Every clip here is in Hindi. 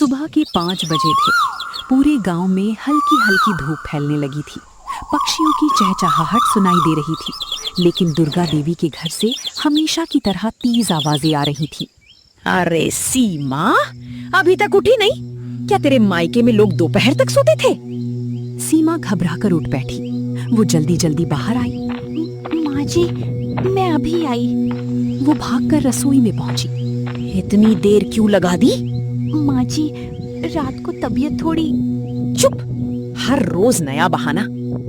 सुबह के 5 बजे थे। पूरे गांव में हल्की हल्की धूप फैलने लगी थी। पक्षियों की चहचहाहट सुनाई दे रही थी, लेकिन दुर्गा देवी के घर से हमेशा की तरह तेज आवाजें आ रही थी। अरे सीमा, अभी तक उठी नहीं? क्या तेरे मायके में लोग दोपहर तक सोते थे? सीमा घबराकर उठ बैठी। वो जल्दी जल्दी बाहर आई। माँ जी, मैं अभी आई। वो भागकर रसोई में पहुंची। इतनी देर क्यों लगा दी? माँ जी, रात को तबीयत थोड़ी। चुप! हर रोज नया बहाना।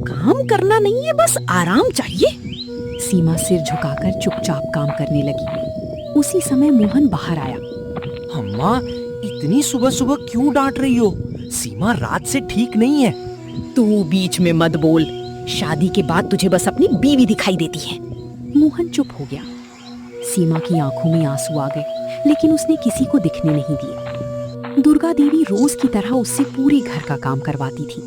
काम करना नहीं है, बस आराम चाहिए। सीमा सिर झुकाकर चुपचाप काम करने लगी। उसी समय मोहन बाहर आया। अम्मा, इतनी सुबह सुबह क्यों डांट रही हो? सीमा रात से ठीक नहीं है। तू बीच में मत बोल। शादी के बाद तुझे बस अपनी बीवी दिखाई देती है। मोहन चुप हो गया। सीमा की आंखों में आंसू आ गए, लेकिन उसने किसी को दिखने नहीं दिए। दुर्गा देवी रोज की तरह उससे पूरे घर का काम करवाती थी।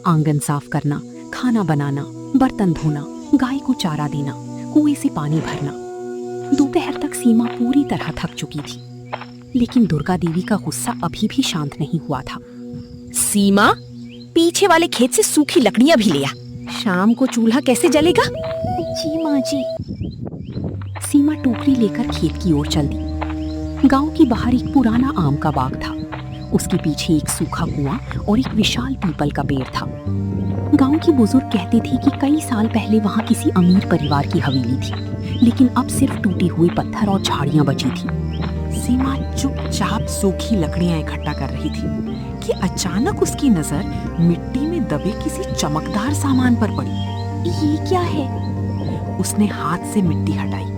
आंगन साफ करना, खाना बनाना, बर्तन धोना, गाय को चारा देना, कुएं से पानी भरना। दोपहर तक सीमा पूरी तरह थक चुकी थी, लेकिन दुर्गा देवी का गुस्सा अभी भी शांत नहीं हुआ था। सीमा, पीछे वाले खेत से सूखी लकड़ियां भी ले आ। शाम को चूल्हा कैसे जलेगा? जी माँ जी। सीमा टोकरी लेकर खेत की ओर चल दी। गांव के बाहर एक पुराना आम का बाग था। उसके पीछे एक सूखा कुआं और एक विशाल पीपल का पेड़ था। गांव के बुजुर्ग कहते थे कि कई साल पहले वहां किसी अमीर परिवार की हवेली थी, लेकिन अब सिर्फ टूटे हुए पत्थर और झाड़ियां बची थी। सीमा चुपचाप सूखी लकड़ियां इकट्ठा कर रही थी कि अचानक उसकी नजर मिट्टी में दबे किसी चमकदार सामान पर पड़ी। ये क्या है? उसने हाथ से मिट्टी हटाई।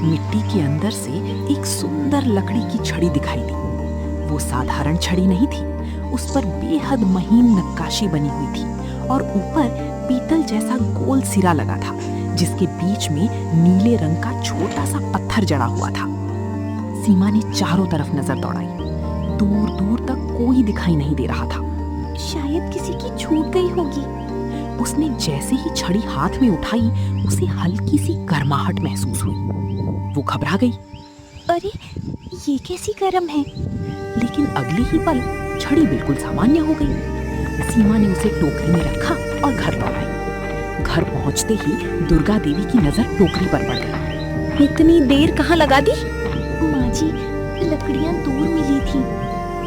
मिट्टी के अंदर से एक सुंदर लकड़ी की छड़ी दिखाई दी। वो साधारण छड़ी नहीं थी, उस पर बेहद महीन नक्काशी बनी हुई थी और ऊपर पीतल जैसा गोल सिरा लगा था, जिसके बीच में नीले रंग का छोटा सा पत्थर जड़ा हुआ था। सीमा ने चारों तरफ नजर दौड़ाई। दूर दूर तक कोई दिखाई नहीं दे रहा था। शायद किसी की छूट गई होगी। उसने जैसे ही छड़ी हाथ में उठाई, उसे हल्की सी गर्माहट महसूस हुई। वो घबरा गई। अरे, ये कैसी गर्म है? लेकिन अगले ही पल छड़ी बिल्कुल सामान्य हो गई। सीमा ने उसे टोकरी में रखा और घर लौटाई। घर पहुंचते ही दुर्गा देवी की नजर टोकरी पर पड़ गई। इतनी देर कहाँ लगा दी? माँ जी, लकड़ियाँ दूर मिली थी।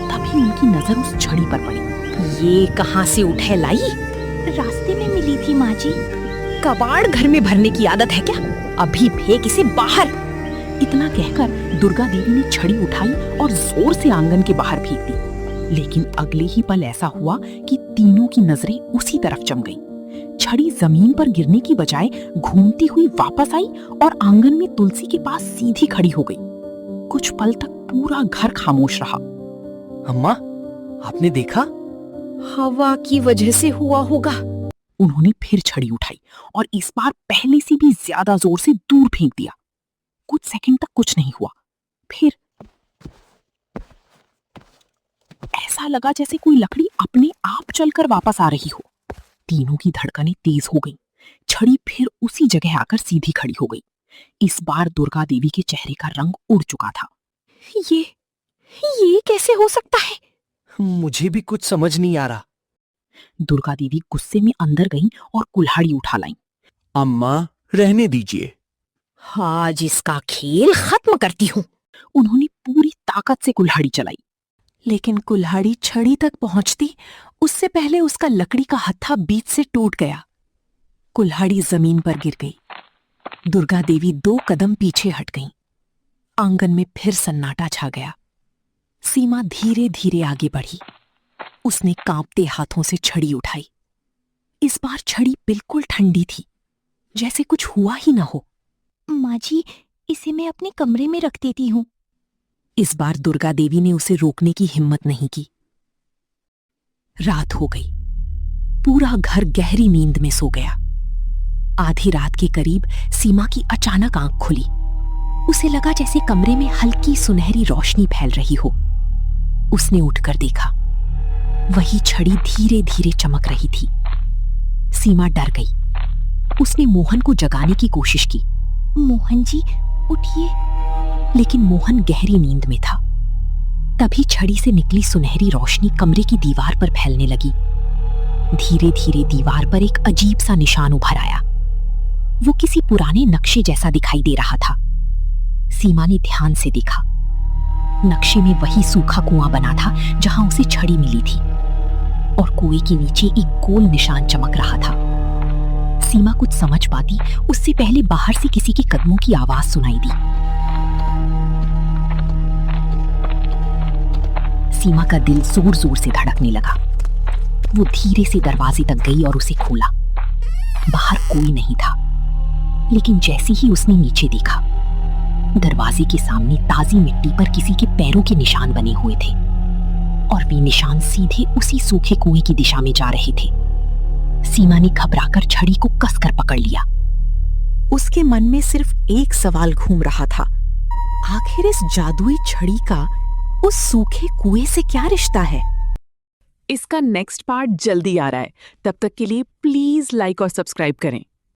तभी उनकी नजर उस छड़ी पर पड़ी। ये कहाँ से उठे लाई? रास्ते में मिली थी माँ जी। कबाड़ घर में भरने की आदत है क्या? अभी फेंक इसे बाहर। इतना कहकर दुर्गा देवी ने छड़ी उठाई और जोर से आंगन के बाहर फेंक दी। लेकिन अगले ही पल ऐसा हुआ कि तीनों की नजरें उसी तरफ जम गईं। छड़ी जमीन पर गिरने की बजाय घूमती हुई वापस आई और आंगन में तुलसी के पास सीधी खड़ी हो गई। कुछ पल तक पूरा घर खामोश रहा। अम्मा, आपने देखा? हवा की वजह से हुआ होगा। उन्होंने फिर छड़ी उठाई और इस बार पहले से भी ज्यादा जोर से दूर फेंक दिया। कुछ सेकंड तक कुछ नहीं हुआ। फिर ऐसा लगा जैसे कोई लकड़ी अपने आप चलकर वापस आ रही हो। तीनों की धड़कनें तेज हो गईं। छड़ी फिर उसी जगह आकर सीधी खड़ी हो गई। इस बार दुर्गा देवी के चेहरे का रंग उड़ चुका था। ये कैसे हो सकता है? मुझे भी कुछ समझ नहीं आ रहा। दुर्गा देवी गुस्से में अंदर गईं और कुल्हाड़ी उठा लाईं। अम्मा, रहने दीजिए। आज इसका खेल खत्म करती हूँ। उन्होंने पूरी ताकत से कुल्हाड़ी चलाई, लेकिन कुल्हाड़ी छड़ी तक पहुंचती उससे पहले उसका लकड़ी का हत्था बीच से टूट गया। कुल्हाड़ी जमीन पर गिर गई। दुर्गा देवी 2 कदम पीछे हट गईं। आंगन में फिर सन्नाटा छा गया। सीमा धीरे धीरे आगे बढ़ी। उसने कांपते हाथों से छड़ी उठाई। इस बार छड़ी बिल्कुल ठंडी थी, जैसे कुछ हुआ ही ना हो। माँ जी, इसे मैं अपने कमरे में रख देती हूँ। इस बार दुर्गा देवी ने उसे रोकने की हिम्मत नहीं की। रात हो गई। पूरा घर गहरी नींद में सो गया। आधी रात के करीब सीमा की अचानक आंख खुली। उसे लगा जैसे कमरे में हल्की सुनहरी रोशनी फैल रही हो। उसने उठकर देखा। वही छड़ी धीरे धीरे चमक रही थी। सीमा डर गई। उसने मोहन को जगाने की कोशिश की। मोहन जी, उठिए। लेकिन मोहन गहरी नींद में था। तभी छड़ी से निकली सुनहरी रोशनी कमरे की दीवार पर फैलने लगी। धीरे धीरे दीवार पर एक अजीब सा निशान उभर आया। वो किसी पुराने नक्शे जैसा दिखाई दे रहा था। सीमा ने ध्यान से देखा। नक्शे में वही सूखा कुआं बना था जहां उसे छड़ी मिली थी, और कुएं के नीचे एक गोल निशान चमक रहा था। सीमा कुछ समझ पाती उससे पहले बाहर से किसी के कदमों की आवाज सुनाई दी। सीमा का दिल जोर जोर से धड़कने लगा। वो धीरे से दरवाजे तक गई और उसे खोला। बाहर कोई नहीं था, लेकिन जैसे ही उसने नीचे देखा, दरवाजे के सामने ताजी मिट्टी पर किसी के पैरों के निशान बने हुए थे, और वे निशान सीधे उसी सूखे कुएं की दिशा में जा रहे थे। सीमा ने घबराकर छड़ी को कसकर पकड़ लिया। उसके मन में सिर्फ एक सवाल घूम रहा था, आखिर इस जादुई छड़ी का उस सूखे कुएं से क्या रिश्ता है? इसका नेक्स्ट पार्ट जल्दी आ रहा है। तब तक के लिए प्लीज लाइक और सब्सक्राइब करें।